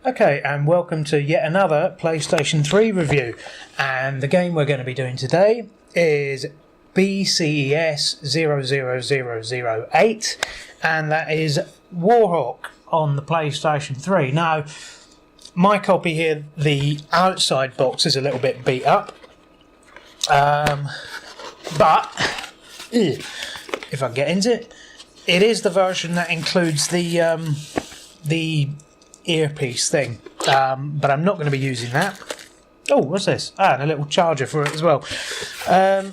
Okay, and welcome to yet another PlayStation 3 review. And the game we're going to be doing today is BCES 00008, and that is Warhawk on the PlayStation 3. Now, my copy here, the outside box is a little bit beat up, but if I can get into it, it is the version that includes the earpiece thing, but I'm not going to be using that. Oh, what's this? And a little charger for it as well. I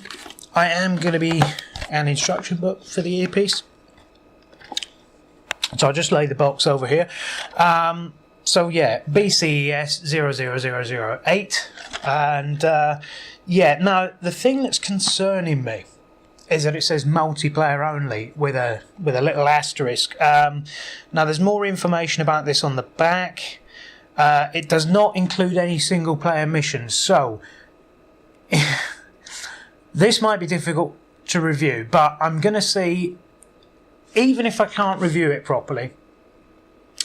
am going to be an instruction book for the earpiece, so I'll just lay the box over here. So yeah, BCES 00008, and now the thing that's concerning me is that it says multiplayer only with a little asterisk. Now there's more information about this on the back. It does not include any single player missions, so this might be difficult to review, but I'm going to see, even if I can't review it properly,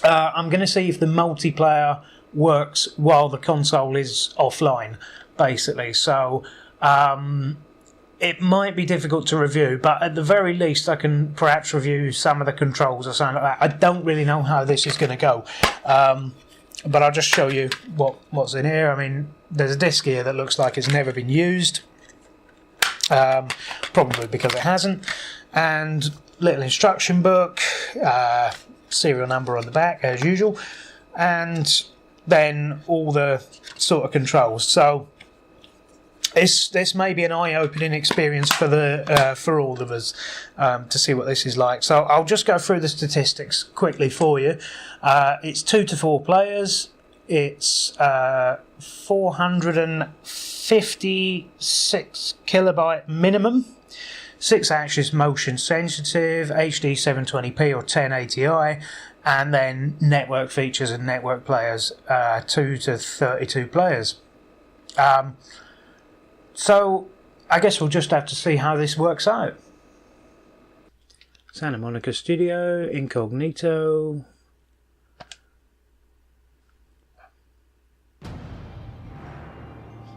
I'm going to see if the multiplayer works while the console is offline, basically. So it might be difficult to review, but at the very least I can perhaps review some of the controls or something like that. I don't really know how this is going to go, but I'll just show you what's in here. I mean, there's a disc here that looks like it's never been used, probably because it hasn't, and little instruction book, serial number on the back as usual, and then all the sort of controls. So this may be an eye-opening experience for all of us, to see what this is like. So I'll just go through the statistics quickly for you. It's 2 to 4 players. It's 456 kilobyte minimum. 6-axis motion sensitive, HD 720p or 1080i, and then network features and network players, 2 to 32 players. So I guess we'll just have to see how this works out. Santa Monica Studio, incognito.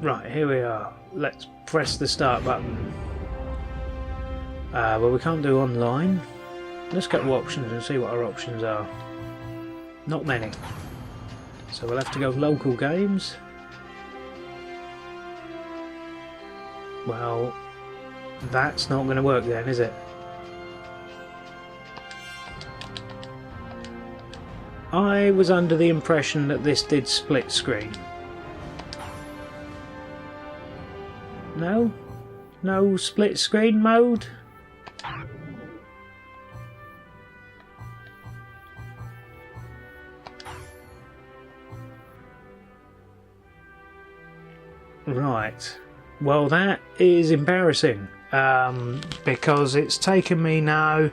Right, here we are. Let's press the start button. Well, we can't do online. Let's go to options and see what our options are. Not many. So we'll have to go local games. Well, that's not going to work then, is it? I was under the impression that this did split screen. No? No split screen mode? Right. Well, that is embarrassing, because it's taken me now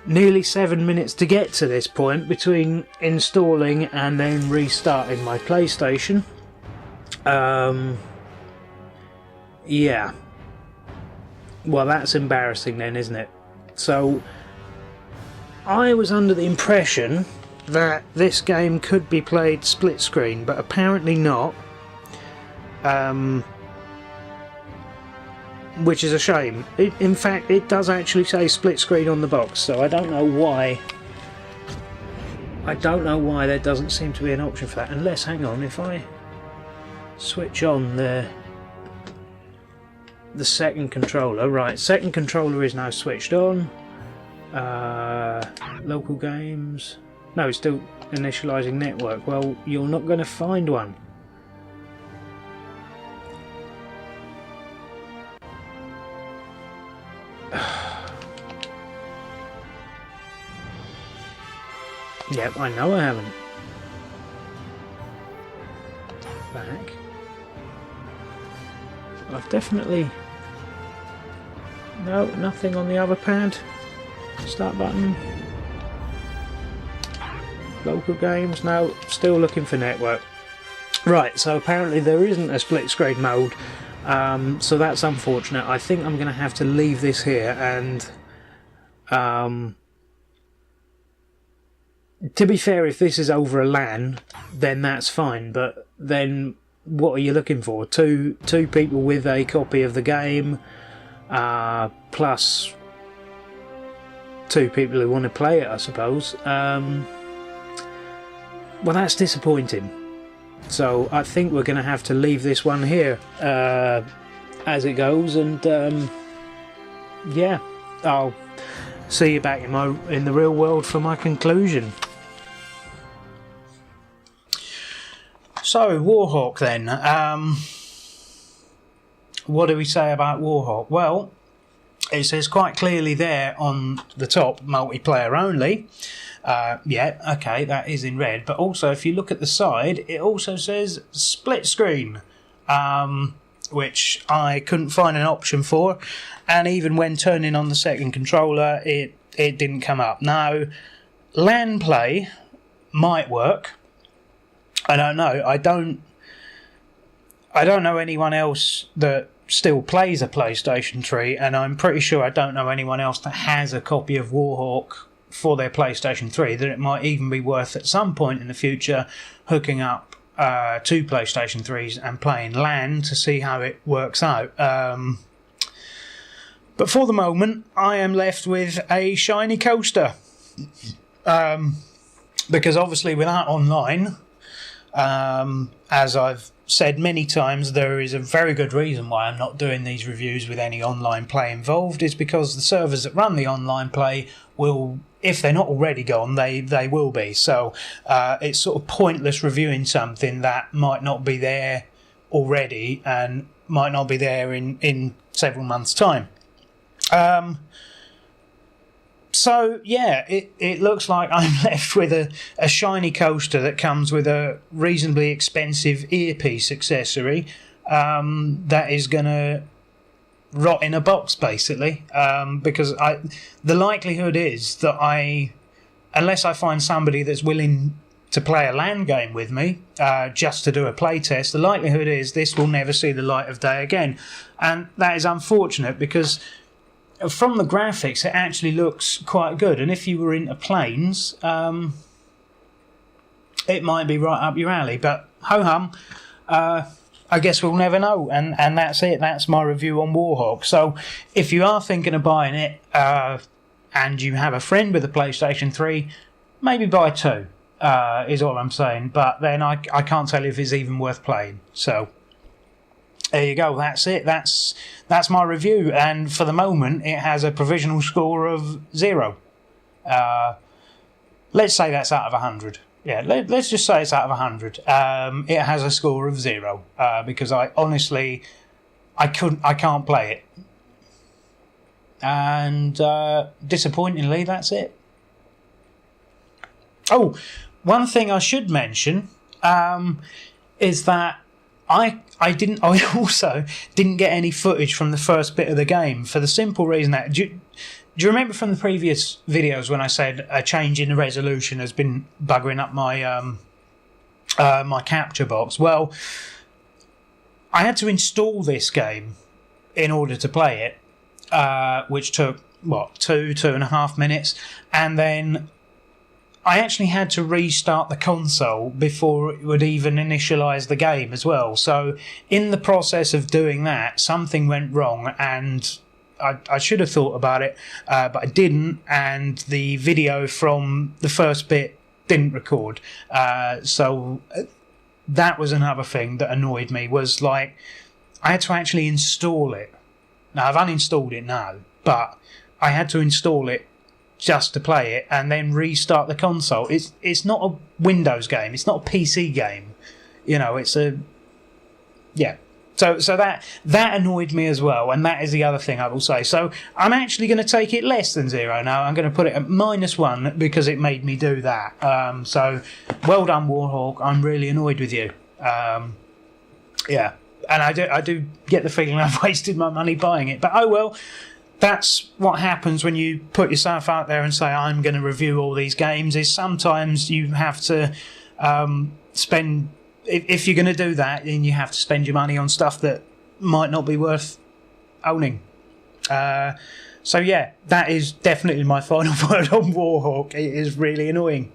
nearly 7 minutes to get to this point between installing and then restarting my PlayStation. Yeah. Well, that's embarrassing then, isn't it? So, I was under the impression that this game could be played split screen, but apparently not. Which is a shame. In fact, it does actually say split screen on the box, so I don't know why. I don't know why there doesn't seem to be an option for that. Unless, hang on, if I switch on the second controller. Right, second controller is now switched on. Local games. No, it's still initializing network. Well, you're not going to find one. Yep, I know I haven't. Back. I've definitely... No, nothing on the other pad. Start button. Local games. No, still looking for network. Right, so apparently there isn't a split screen mode. So that's unfortunate. I think I'm going to have to leave this here and to be fair, if this is over a LAN, then that's fine. But then, what are you looking for? Two people with a copy of the game, plus 2 people who want to play it, I suppose. Well, that's disappointing. So I think we're going to have to leave this one here as it goes, and yeah, I'll see you back in the real world for my conclusion. So Warhawk then. What do we say about Warhawk? Well, it says quite clearly there on the top, multiplayer only. Yeah, okay, that is in red. But also, if you look at the side, it also says split screen, which I couldn't find an option for. And even when turning on the second controller, it didn't come up. Now, LAN play might work. I don't know. I don't know anyone else that still plays a PlayStation 3, and I'm pretty sure I don't know anyone else that has a copy of Warhawk for their PlayStation 3, that it might even be worth at some point in the future hooking up 2 PlayStation 3s and playing LAN to see how it works out. But for the moment, I am left with a shiny coaster. Because obviously without online, as I've said many times, there is a very good reason why I'm not doing these reviews with any online play involved, is because the servers that run the online play will, if they're not already gone, they will be. So it's sort of pointless reviewing something that might not be there already and might not be there in several months' time. So yeah, it looks like I'm left with a shiny coaster that comes with a reasonably expensive earpiece accessory that is going to rot in a box, basically, because the likelihood is that unless I find somebody that's willing to play a LAN game with me just to do a play test, the likelihood is this will never see the light of day again. And that is unfortunate, because from the graphics it actually looks quite good, and if you were into planes, it might be right up your alley, but ho-hum, I guess we'll never know, and that's it. That's my review on Warhawk. So if you are thinking of buying it and you have a friend with a PlayStation 3, maybe buy 2, is all I'm saying, but then I can't tell you if it's even worth playing. So there you go, that's it. That's my review, and for the moment it has a provisional score of 0. Let's say that's out of 100. Yeah, let's just say it's out of 100. It has a score of 0 because I honestly can't play it, and disappointingly that's it. Oh, one thing I should mention is that I also didn't get any footage from the first bit of the game, for the simple reason that do you remember from the previous videos when I said a change in the resolution has been buggering up my my capture box? Well, I had to install this game in order to play it, which took what, 2.5 minutes, and then I actually had to restart the console before it would even initialise the game as well. So in the process of doing that, something went wrong, and I should have thought about it, but I didn't, and the video from the first bit didn't record. So that was another thing that annoyed me, was like I had to actually install it. Now I've uninstalled it now, but I had to install it just to play it and then restart the console. It's not a Windows game, it's not a PC game, you know, it's a, yeah. So that annoyed me as well, and that is the other thing I will say. So I'm actually going to take it less than 0 now. I'm going to put it at -1 because it made me do that. So well done, Warhawk. I'm really annoyed with you. Yeah, and I do get the feeling I've wasted my money buying it, but oh well. That's what happens when you put yourself out there and say I'm going to review all these games, is sometimes you have to spend, if you're going to do that, then you have to spend your money on stuff that might not be worth owning. So yeah, that is definitely my final word on Warhawk. It is really annoying.